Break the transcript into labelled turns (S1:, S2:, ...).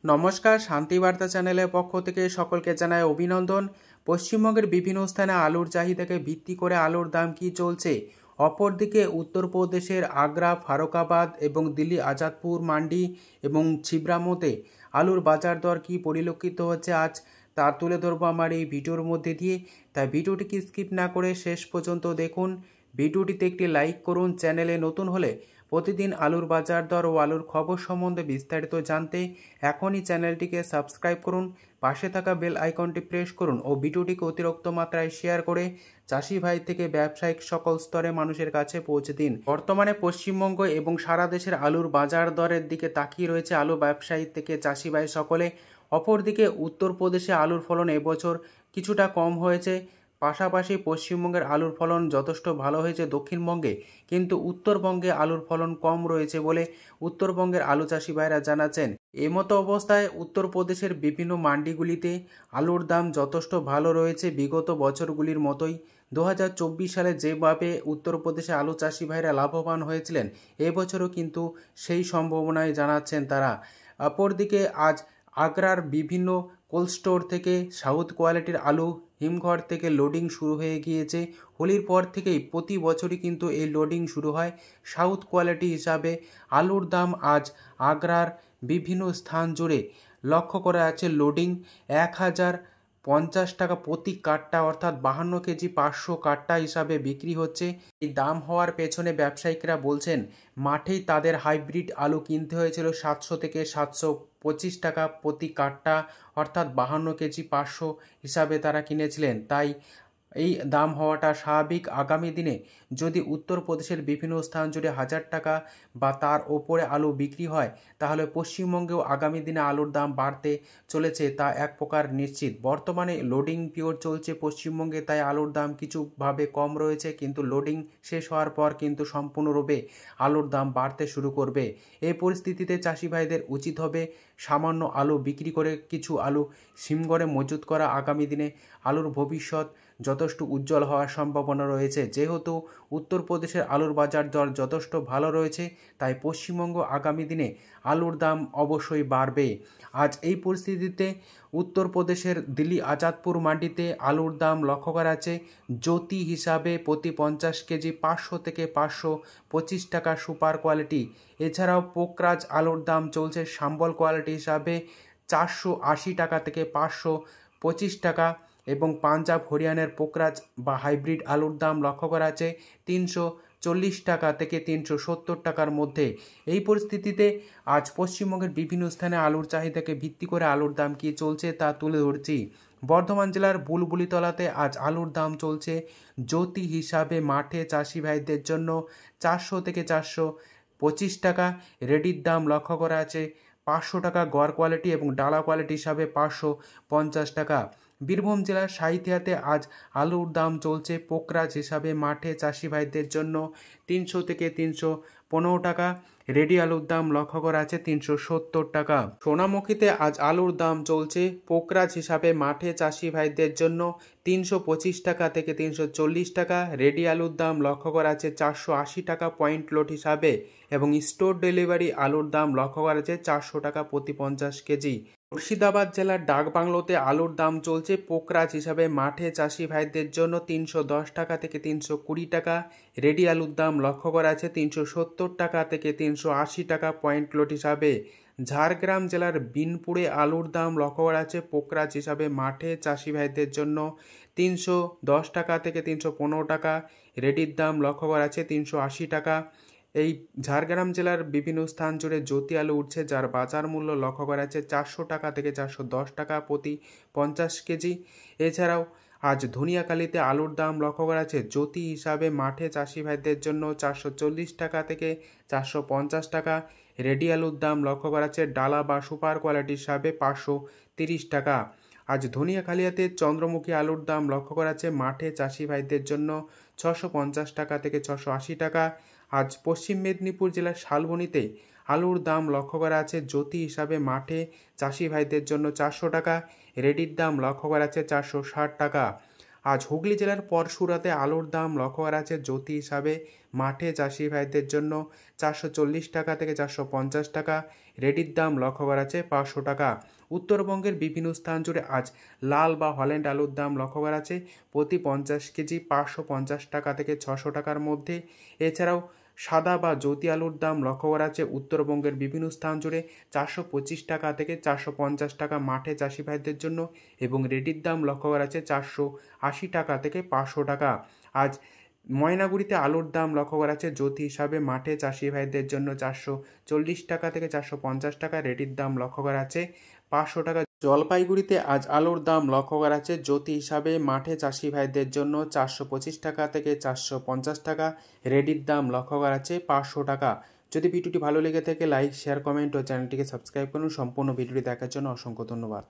S1: নমস্কার, শান্তিবার্তা চ্যানেলের পক্ষ থেকে সকলকে জানাই অভিনন্দন। পশ্চিমবঙ্গের বিভিন্ন স্থানে আলুর চাহিদাকে ভিত্তি করে আলুর দাম কী চলছে। অপরদিকে উত্তরপ্রদেশের আগ্রা, ফারুখাবাদ এবং দিল্লি আজাদপুর মান্ডি এবং ছিবরামতে আলুর বাজার দর কী পরিলক্ষিত হচ্ছে আজ তার তুলে ধরবো আমার এই ভিডিওর মধ্যে দিয়ে। তাই ভিডিওটিকে স্কিপ না করে শেষ পর্যন্ত দেখুন। ভিডিওটিতে একটি লাইক করুন। চ্যানেলে নতুন হলে প্রতিদিন আলুর বাজার দর ও আলুর খবর সম্বন্ধে বিস্তারিত জানতে এখনই চ্যানেলটিকে সাবস্ক্রাইব করুন, পাশে থাকা বেল আইকনটি প্রেস করুন ও ভিডিওটিকে অতিরিক্ত মাত্রায় শেয়ার করে চাষি ভাই থেকে ব্যবসায়িক সকল স্তরে মানুষের কাছে পৌঁছে দিন। বর্তমানে পশ্চিমবঙ্গ এবং সারা দেশের আলুর বাজার দরের দিকে তাকিয়ে রয়েছে আলু ব্যবসায়ী থেকে চাষি ভাই সকলে। অপরদিকে উত্তরপ্রদেশে আলুর ফলন এবছর কিছুটা কম হয়েছে, পাশাপাশি পশ্চিমবঙ্গের আলুর ফলন যথেষ্ট ভালো হয়েছে দক্ষিণবঙ্গে, কিন্তু উত্তরবঙ্গে আলুর ফলন কম রয়েছে বলে উত্তরবঙ্গের আলু চাষি ভাইরা জানাচ্ছেন। এমতো অবস্থায় উত্তরপ্রদেশের বিভিন্ন মান্ডিগুলিতে আলুর দাম যথেষ্ট ভালো রয়েছে বিগত বছরগুলির মতোই। 2024 সালে যেভাবে উত্তরপ্রদেশে আলু চাষি ভাইরা লাভবান হয়েছিলেন, এবছরও কিন্তু সেই সম্ভাবনায় জানাচ্ছেন তারা। অপরদিকে আজ আগ্রার বিভিন্ন কোল্ড স্টোর থেকে সাউথ কোয়ালিটির আলু হিমঘর থেকে লোডিং শুরু হয়ে গিয়েছে। হোলির পর থেকেই প্রতি বছরই কিন্তু এই লোডিং শুরু হয়। সাউথ কোয়ালিটি হিসাবে আলুর দাম আজ আগ্রার বিভিন্ন স্থান জুড়ে লক্ষ্য করা আছে লোডিং 1050 টাকা প্রতি কাঠটা, অর্থাৎ 52 কেজি 500 কাঠটা হিসাবে বিক্রি হচ্ছে। এই দাম হওয়ার পেছনে ব্যবসায়িকরা বলছেন মাঠেই তাদের হাইব্রিড আলু কিনতে হয়েছিল 700 থেকে 725 টাকা প্রতি কাঠটা, অর্থাৎ 52 কেজি 500 হিসাবে তারা কিনেছিলেন। তাই এই দাম হওয়াটা স্বাভাবিক। আগামী দিনে যদি উত্তরপ্রদেশের বিভিন্ন স্থান জুড়ে 1000 টাকা বা তার ওপরে আলু বিক্রি হয়, তাহলে পশ্চিমবঙ্গেও আগামী দিনে আলুর দাম বাড়তে চলেছে, তা এক প্রকার নিশ্চিত। বর্তমানে লোডিং পিরিয়ড চলছে পশ্চিমবঙ্গে, তাই আলুর দাম কিছুভাবে কম রয়েছে, কিন্তু লোডিং শেষ হওয়ার পর কিন্তু সম্পূর্ণরূপে আলুর দাম বাড়তে শুরু করবে। এই পরিস্থিতিতে চাষি ভাইদের উচিত হবে সামান্য আলু বিক্রি করে কিছু আলু হিমঘরে মজুত করা। আগামী দিনে আলুর ভবিষ্যৎ যথেষ্ট উজ্জ্বল হওয়ার সম্ভাবনা রয়েছে। যেহেতু উত্তরপ্রদেশের আলুর বাজার দর যথেষ্ট ভালো রয়েছে, তাই পশ্চিমবঙ্গ আগামী দিনে আলুর দাম অবশ্যই বাড়বে। আজ এই পরিস্থিতিতে উত্তরপ্রদেশের দিল্লি আজাদপুর মান্ডিতে আলুর দাম লক্ষ্য করা আছে জ্যোতি হিসাবে প্রতি 50 কেজি 500 থেকে 525 টাকা সুপার কোয়ালিটি। এছাড়াও পোকরাজ আলুর দাম চলছে সম্বল কোয়ালিটি হিসাবে 480 টাকা থেকে 525 টাকা, এবং পাঞ্জাব হরিয়ানার পোকরাজ বা হাইব্রিড আলুর দাম লক্ষ্য করা আছে 340 টাকা থেকে 370 টাকার মধ্যে। এই পরিস্থিতিতে আজ পশ্চিমবঙ্গের বিভিন্ন স্থানে আলুর চাহিদাকে ভিত্তি করে আলুর দাম কী চলছে তা তুলে ধরছি। বর্ধমান জেলার বুলবুলিতলাতে আজ আলুর দাম চলছে জ্যোতি হিসাবে মাঠে চাষি ভাইদের জন্য 400 থেকে 425 টাকা। রেডির দাম লক্ষ্য করা আছে 500 টাকা গড় কোয়ালিটি এবং ডালা কোয়ালিটি হিসাবে 550 টাকা। বীরভূম জেলার সাঁইথিয়াতে আজ আলুর দাম চলছে পোকরাজ হিসাবে মাঠে চাষি ভাইদের জন্য 300 থেকে 315 টাকা। রেডি আলুর দাম লক্ষ্য করা আছে 370 টাকা। সোনামুখীতে আজ আলুর দাম চলছে পোকরাজ হিসাবে মাঠে চাষি ভাইদের জন্য 325 টাকা থেকে 340 টাকা। রেডি আলুর দাম লক্ষ্য করা আছে 480 টাকা পয়েন্ট লোড হিসাবে, এবং স্টোর ডেলিভারি আলুর দাম লক্ষ্য করা আছে 400 টাকা প্রতি 50 কেজি। মুর্শিদাবাদ জেলার ডাকবাংলোতে আলুর দাম চলছে পোকরাজ হিসাবে মাঠে চাষি ভাইদের জন্য 310 টাকা থেকে 320 টাকা। রেডি আলুর দাম লক্ষ্য করা আছে 370 টাকা থেকে 380 টাকা পয়েন্ট লোড হিসাবে। ঝাড়গ্রাম জেলার বিনপুরে আলুর দাম লক্ষ্য করা আছে পোকরাজ হিসাবে মাঠে চাষি ভাইদের জন্য 310 টাকা থেকে 315 টাকা। রেডির দাম লক্ষ্য করা আছে 380 টাকা। এই ঝাড়গ্রাম জেলার বিভিন্ন স্থান জুড়ে জ্যোতি আলু উঠছে, যার বাজার মূল্য লক্ষ্য করা যাচ্ছে 400 টাকা থেকে 410 টাকা প্রতি 50 কেজি। এছাড়াও আজ ধনিয়াকালীতে আলুর দাম লক্ষ্য করা যাচ্ছে জ্যোতি হিসাবে মাঠে চাষি ভাইদের জন্য 440 টাকা থেকে 450 টাকা। রেডি আলুর দাম লক্ষ্য করা যাচ্ছে ডালা বা সুপার কোয়ালিটি হিসাবে 530 টাকা। আজ ধনিয়াখালিয়াতে চন্দ্রমুখী আলুর দাম লক্ষ্য করা যাচ্ছে মাঠে চাষি ভাইদের জন্য 650 টাকা থেকে 680 টাকা। আজ পশ্চিম মেদিনীপুর জেলার শালবনীতে আলুর দাম লক্ষ্য করা আছে জ্যোতি হিসাবে মাঠে চাষি ভাইদের জন্য 400 টাকা। রেডির দাম লক্ষ্য করা আছে 460 টাকা। আজ হুগলি জেলার পরশুরাতে আলুর দাম লক্ষ্য করা আছে জ্যোতি হিসাবে মাঠে চাষি ভাইদের জন্য 440 টাকা থেকে 450 টাকা, রেডির দাম লক্ষ্য করা যাচ্ছে 500 টাকা। উত্তরবঙ্গের বিভিন্ন স্থান জুড়ে আজ লাল বা হল্যান্ড আলুর দাম লক্ষ্য করা যাচ্ছে প্রতি 50 কেজি 550 টাকা থেকে 600 টাকার মধ্যে। এছাড়াও সাদা বা জ্যোতি আলুর দাম লক্ষ্য করা যাচ্ছে উত্তরবঙ্গের বিভিন্ন স্থান জুড়ে 425 টাকা থেকে 450 টাকা মাঠে চাষি ভাইদের জন্য, এবং রেডির দাম লক্ষ্য করা যাচ্ছে 480 টাকা থেকে 500 টাকা। আজ ময়নাগুড়িতে আলুর দাম লক্ষ্য করা যাচ্ছে জ্যোতি হিসাবে মাঠে চাষি ভাইদের জন্য 440 টাকা থেকে 450 টাকা, রেডির দাম লক্ষ্য করা যাচ্ছে 500 টাকা। জলপাইগুড়িতে আজ আলুর দাম লক্ষ্য করা যাচ্ছে জ্যোতি হিসাবে মাঠে চাষি ভাইদের জন্য 425 টাকা থেকে 450 টাকা, রেডির দাম লক্ষ্য করা যাচ্ছে 500 টাকা। যদি ভিডিওটি ভালো লেগে থাকে লাইক, শেয়ার, কমেন্ট ও চ্যানেলটিকে সাবস্ক্রাইব করুন। সম্পূর্ণ ভিডিওটি দেখার জন্য অসংখ্য ধন্যবাদ।